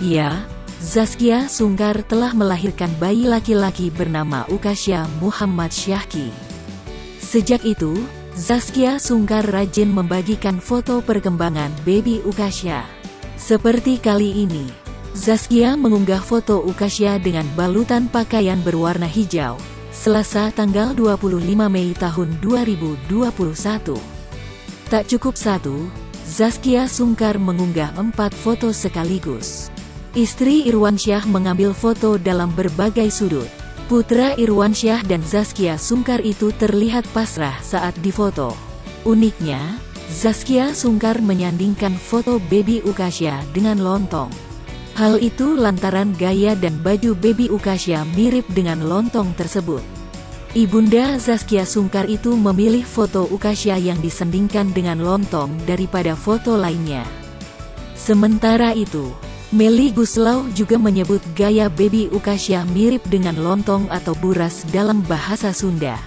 Ya, Zaskia Sungkar telah melahirkan bayi laki-laki bernama Ukasha Muhammad Syahki. Sejak itu, Zaskia Sungkar rajin membagikan foto perkembangan baby Ukasha. Seperti kali ini, Zaskia mengunggah foto Ukasha dengan balutan pakaian berwarna hijau, Selasa tanggal 25 Mei tahun 2021. Tak cukup satu, Zaskia Sungkar mengunggah 4 foto sekaligus. Istri Irwansyah mengambil foto dalam berbagai sudut. Putra Irwansyah dan Zaskia Sungkar itu terlihat pasrah saat difoto. Uniknya, Zaskia Sungkar menyandingkan foto baby Ukasha dengan lontong. Hal itu lantaran gaya dan baju baby Ukasha mirip dengan lontong tersebut. Ibunda Zaskia Sungkar itu memilih foto Ukasha yang disandingkan dengan lontong daripada foto lainnya. Sementara itu, Melly Goeslaw juga menyebut gaya baby Ukasha mirip dengan lontong atau buras dalam bahasa Sunda.